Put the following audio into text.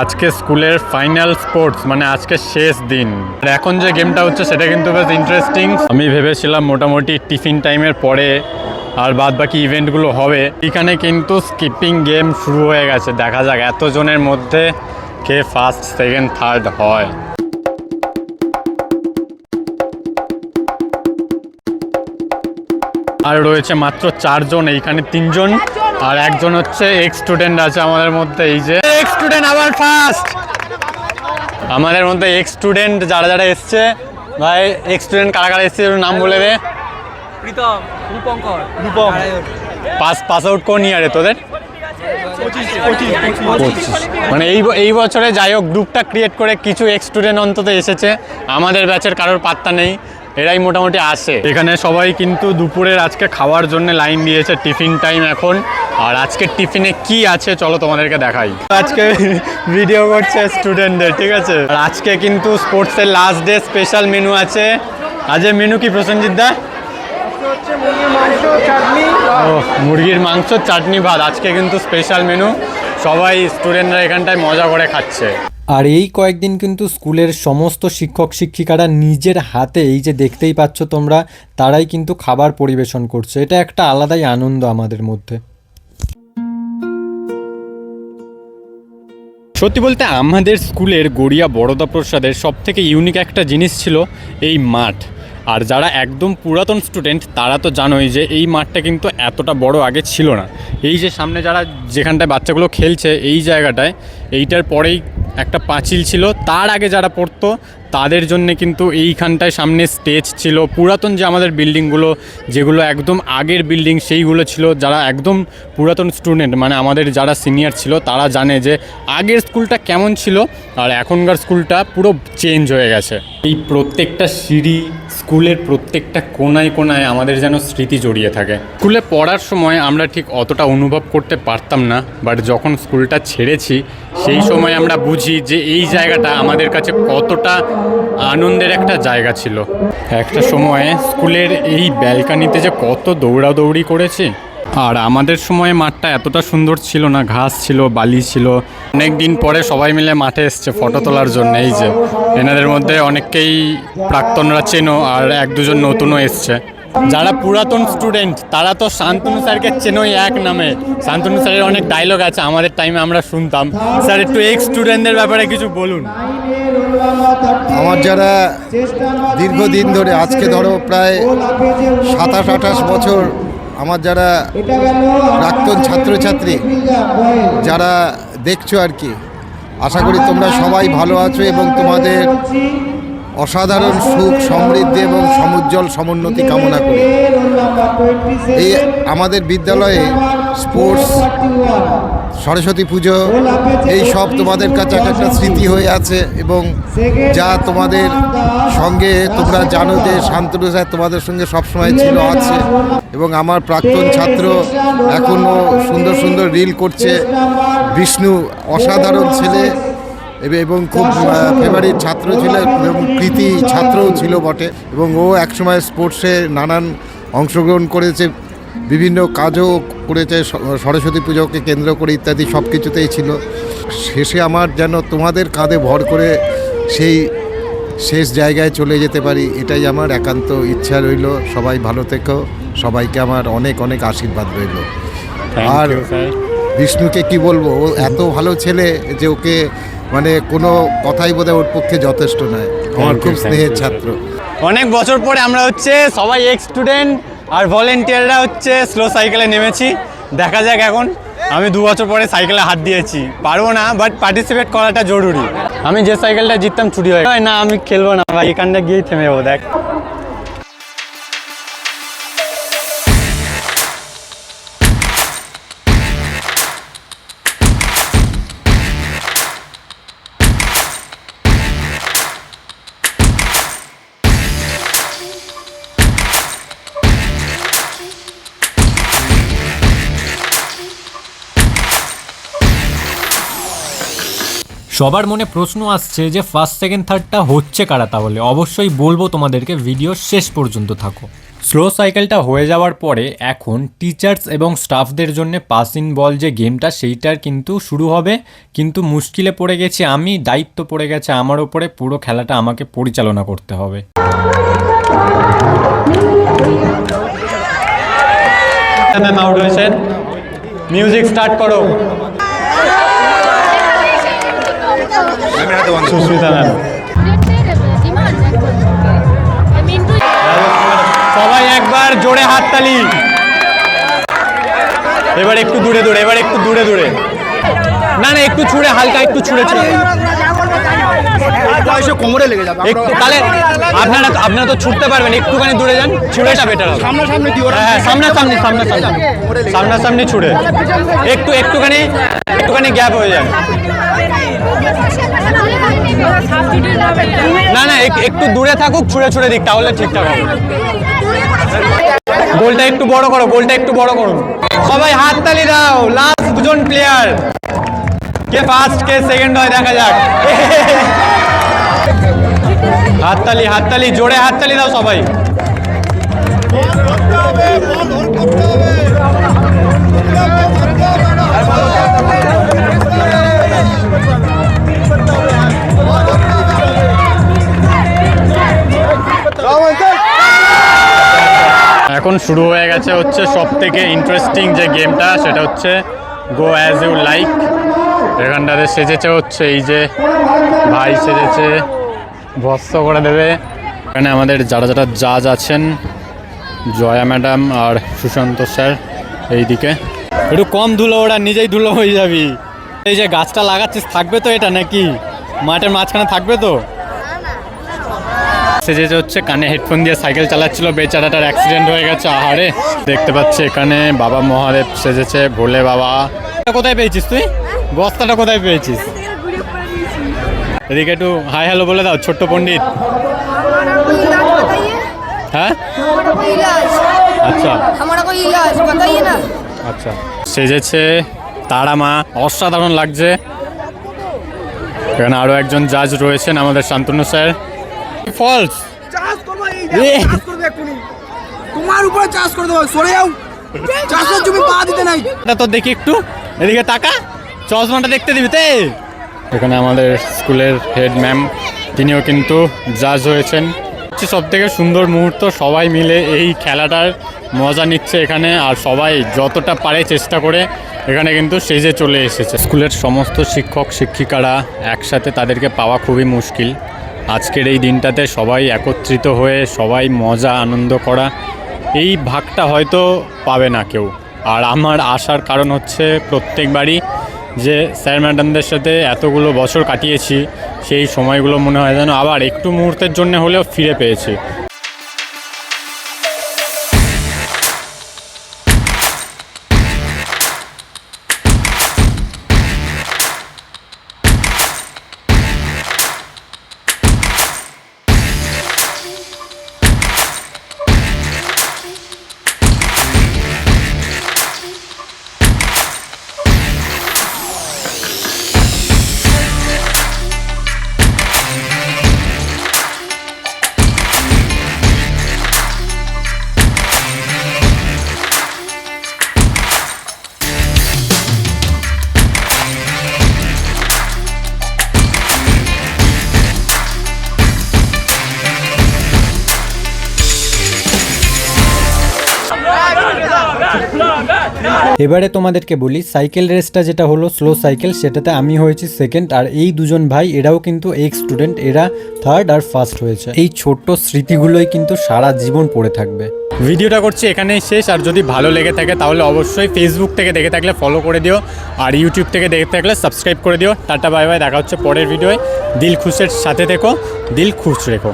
আজকে স্কুলের final sports মানে আজকে শেষ দিন। এখন যে গেমটা হচ্ছে সেটা কিন্তু বেশ ইন্টারেস্টিং। আমি ভেবেছিলাম মোটামুটি টিফিন টাইমের পরে আর বাদ বাকি ইভেন্টগুলো হবে। এখানে কিন্তু স্কিপিং গেম শুরু হয়ে গেছে। দেখা যাক এতজনের মধ্যে কে ফার্স্ট সেকেন্ড থার্ড হয়। আর রয়েছে মাত্র 4 জন, এইখানে 3 জন আর একজন হচ্ছে এক্স স্টুডেন্ট আছে আমাদের মধ্যে। এই যে এক্স স্টুডেন্ট আবার ফার্স্ট আমাদের মধ্যে। এক্স স্টুডেন্ট যারা যারা এসছে, ভাই এক্স স্টুডেন্ট কারা কারা এসছে নাম বলে দে। প্রীতম, রূপঙ্কর, রূপম। পাস আউট কোন ইয়ারে তোদের? 25। মানে এই বছরে যাই হোক গ্রুপটা ক্রিয়েট করে কিছু এক্স স্টুডেন্ট অন্তত এসেছে। আমাদের ব্যাচের কারোর পাত্তা নেই, এরাই মোটামুটি আসে। এখানে সবাই কিন্তু দুপুরের আজকে খাওয়ার জন্য লাইন দিয়েছে। টিফিন টাইম এখন। আর আজকে টিফিনে কি আছে চলো তোমাদেরকে দেখাই। আজকে ভিডিও করছে স্টুডেন্টদের, ঠিক আছে। আর আজকে কিন্তু স্পোর্টসের লাস্ট ডে, স্পেশাল মেনু আছে। আজকে মেনু কি প্রসেনজিৎ দা? মুরগির মাংস, চাটনি, ভাত। আজকে কিন্তু স্পেশাল মেনু। সবাই স্টুডেন্টরা এখানটায় মজা করে খাচ্ছে। আর এই কয়েকদিন কিন্তু স্কুলের সমস্ত শিক্ষক শিক্ষিকারা নিজের হাতে, এই যে দেখতেই পাচ্ছ তোমরা, তারাই কিন্তু খাবার পরিবেশন করছে। এটা একটা আলাদাই আনন্দ আমাদের মধ্যে। সত্যি বলতে আমাদের স্কুলের গড়িয়া বরদা প্রসাদের সবথেকে ইউনিক একটা জিনিস ছিল এই মাঠ। আর যারা একদম পুরাতন স্টুডেন্ট তারা তো জানোই যে এই মাঠটা কিন্তু এতটা বড় আগে ছিল না। এই যে সামনে যারা যেখানটায় বাচ্চাগুলো খেলছে এই জায়গাটায়, এইটার পরেই একটা পাঁচিল ছিল। তার আগে যারা পড়তো তাদের জন্যে কিন্তু এইখানটায় সামনে স্টেজ ছিল। পুরাতন যে আমাদের বিল্ডিংগুলো, যেগুলো একদম আগের বিল্ডিং, সেইগুলো ছিল। যারা একদম পুরাতন স্টুডেন্ট মানে আমাদের যারা সিনিয়র ছিল তারা জানে যে আগের স্কুলটা কেমন ছিল আর এখনকার স্কুলটা পুরো চেঞ্জ হয়ে গেছে। এই প্রত্যেকটা সিঁড়ি, স্কুলের প্রত্যেকটা কোনায় কোনায় আমাদের যেন স্মৃতি জড়িয়ে থাকে। স্কুলে পড়ার সময় আমরা ঠিক অতটা অনুভব করতে পারতাম না, বাট যখন স্কুলটা ছেড়েছি সেই সময় আমরা বুঝি যে এই জায়গাটা আমাদের কাছে কতটা আনন্দের একটা জায়গা ছিল। একটা সময়ে স্কুলের এই ব্যালকানিতে যে কত দৌড়াদৌড়ি করেছি। আর আমাদের সময়ে মাঠটা এতটা সুন্দর ছিল না, ঘাস ছিল, বালি ছিল। অনেক দিন পরে সবাই মিলে মাঠে এসছে ফটো তোলার জন্য। এই যে এনাদের মধ্যে অনেককেই প্রাক্তনরা চেনো আর 1-2 জন নতুনও এসছে। যারা পুরাতন স্টুডেন্ট তারা তো শান্তনু স্যারকে চেনোই এক নামে। শান্তনু স্যারের অনেক ডায়লগ আছে, আমাদের টাইমে আমরা শুনতাম। স্যার একটু এক্স স্টুডেন্টদের ব্যাপারে কিছু বলুন। আমার যারা দীর্ঘদিন ধরে, আজকে ধরো প্রায় 27-28 বছর, আমার যারা প্রাক্তন ছাত্রছাত্রী যারা দেখছো আর কি, আশা করি তোমরা সবাই ভালো আছো এবং তোমাদের অসাধারণ সুখ, সমৃদ্ধি এবং সমুজ্জ্বল সমুন্নতি কামনা করি। এই আমাদের বিদ্যালয়ে স্পোর্টস, সরস্বতী পুজো, এই সব তোমাদের কাছে একটা স্মৃতি হয়ে আছে এবং যা তোমাদের সঙ্গে, তোমরা জানো যে শান্তনু স্যার তোমাদের সঙ্গে সবসময় ছিল, আছে। এবং আমার প্রাক্তন ছাত্র এখনও সুন্দর সুন্দর রিল করছে। বিষ্ণু অসাধারণ ছেলে এবং খুব ফেভারিট ছাত্র ছিল এবং কৃতি ছাত্রও ছিল বটে। এবং ও একসময় স্পোর্টসে নানান অংশগ্রহণ করেছে, বিভিন্ন কাজও করেছে, সরস্বতী পুজোকে কেন্দ্র করে ইত্যাদি সব কিছুতেই ছিল। শেষে আমার যেন তোমাদের কাঁধে ভর করে সেই শেষ জায়গায় চলে যেতে পারি, এটাই আমার একান্ত ইচ্ছা রইল। সবাই ভালো থেকো, সবাইকে আমার অনেক অনেক আশীর্বাদ রইল। আর বিষ্ণুকে কি বলবো, ও এত ভালো ছেলে যে ওকে মানে কোনো কথাই বোধহয় ওর পক্ষে যথেষ্ট নয়। আমার খুব স্নেহের ছাত্র। অনেক বছর পরে আমরা হচ্ছে সবাই এক্স স্টুডেন্ট আর ভলেন্টিয়াররা হচ্ছে স্লো সাইকেলে নেমেছি। দেখা যাক এখন। আমি 2 বছর পরে সাইকেলে হাত দিয়েছি, পারবো না, বাট পার্টিসিপেট করাটা জরুরি। আমি যে সাইকেলটা জিততাম চুরি হয়ে না, আমি খেলবো না ভাই, এখানটা গিয়েই থেমে যাবো। দেখ সবার মনে প্রশ্ন আসছে যে ফার্স্ট সেকেন্ড থার্ডটা হচ্ছে কারা। তাহলে অবশ্যই বলবো তোমাদেরকে, ভিডিও শেষ পর্যন্ত থাকো। স্লো সাইকেলটা হয়ে যাওয়ার পরে এখন টিচার্স এবং স্টাফদের জন্য পাস ইন বল যে গেমটা সেইটার কিন্তু শুরু হবে। কিন্তু মুশকিলে পড়ে গেছি আমি, দায়িত্ব পড়ে গেছে আমার ওপরে, পুরো খেলাটা আমাকে পরিচালনা করতে হবে। ম্যাম আউট হয়েছেন, মিউজিক স্টার্ট করো। সুস্মিতা ম্যাম। সবাই একবার জোরে হাততালি। এবার একটু দূরে দূরে, এবার একটু দূরে দূরে, না না একটু ছুঁড়ে, হালকা একটু ছুঁড়ে ছুঁড়ে কোমরে লেগে যাবে। একটু তাহলে আপনারা তো ছুটতে পারবেন, একটুখানি দূরে যান, ছুঁড়েটা বেটার হবে। সামনাসামনি কি হ্যাঁ সামনাসামনি ছুঁড়ে, একটুখানি গ্যাপ হয়ে যায়। না না একটু দূরে থাকুক, ছুঁড়ে ছুঁড়ে দিক, তাহলে ঠিকঠাক হবে। গোলটা একটু বড় করো, গোলটা একটু বড় করো। সবাই হাততালি দাও। লাস্ট দুজন প্লেয়ার, কে ফার্স্ট কে সেকেন্ড হয় দেখা যাক। হাততালি হাততালি, জোরে হাততালি দাও সবাই। এখন শুরু হয়ে গেছে হচ্ছে সব থেকে ইন্টারেস্টিং যে গেমটা, সেটা হচ্ছে গো অ্যাজ ইউ লাইক। এখানটাতে সেজেছে হচ্ছে এই যে ভাই সেজেছে, ভস্ম করে দেবে। এখানে আমাদের যারা যারা জাজ আছেন, জয়া ম্যাডাম আর সুশান্ত স্যার এইদিকে। একটু কম ধুলো, ওরা নিজেই ধুলো হয়ে যাবি। এই যে গাছটা লাগাচ্ছিস, থাকবে তো এটা নাকি মাঠের মাঝখানে থাকবে তো? সেজেছে হচ্ছে, কানে হেডফোন দিয়ে সাইকেল চালাচ্ছিল, বেচারাটার অ্যাক্সিডেন্ট হয়ে গেছে। আহারে, দেখতে পাচ্ছি এখানে বাবা মহাদেব সেজেছে, ভোলে বাবা। কোথায় পেয়েছিস তুই বস্তাটা, কোথায় পেয়েছিস? এদিকে একটু হাই হ্যালো বলে দাও, ছোট্ট পণ্ডিত। হ্যাঁ আচ্ছা আচ্ছা, সেজেছে তারা মা, অসাধারণ লাগছে। এখানে আরো একজন জাজ রয়েছেন, আমাদের শান্তনু স্যার। ফলস তোমার উপরে চাষ করে দেবো, সরে যাও, চাষের জমি পা দিতে নাই। তো দেখি একটু এদিকে তাকা, চশমাটা দেখতে দিবি তে। এখানে আমাদের স্কুলের হেড ম্যাম, তিনিও কিন্তু জাজ হয়েছেন। সব থেকে সুন্দর মুহূর্ত, সবাই মিলে এই খেলাটার মজা নিচ্ছে এখানে, আর সবাই যতটা পারে চেষ্টা করে এখানে কিন্তু সেজে চলে এসেছে। স্কুলের সমস্ত শিক্ষক শিক্ষিকারা একসাথে, তাদেরকে পাওয়া খুবই মুশকিল। আজকের এই দিনটাতে সবাই একত্রিত হয়ে সবাই মজা আনন্দ করা, এই ভাগটা হয়তো পাবে না কেউ। আর আমার আসার কারণ হচ্ছে প্রত্যেকবারই যে স্যার ম্যাডামদের সাথে এতগুলো বছর কাটিয়েছি, সেই সময়গুলো মনে হয় যেন আবার একটু মুহূর্তের জন্য হলেও ফিরে পেয়েছি। এবারে তোমাদেরকে বলি, সাইকেল রেসটা যেটা হলো স্লো সাইকেল, সেটাতে আমি হয়েছি সেকেন্ড, আর এই দুজন ভাই এরাও কিন্তু এক্স স্টুডেন্ট, এরা থার্ড আর ফার্স্ট হয়েছে। এই ছোট্ট স্মৃতিগুলোই কিন্তু সারা জীবন পড়ে থাকবে। ভিডিওটা করছি এখানেই শেষ। আর যদি ভালো লেগে থাকে তাহলে অবশ্যই ফেসবুক থেকে দেখে থাকলে ফলো করে দিও, আর ইউটিউব থেকে দেখে থাকলে সাবস্ক্রাইব করে দিও। টাটা বাই বাই, দেখা হচ্ছে পরের ভিডিওয়। দিল খুশের সাথে থেকো, দিল খুশ রেখো।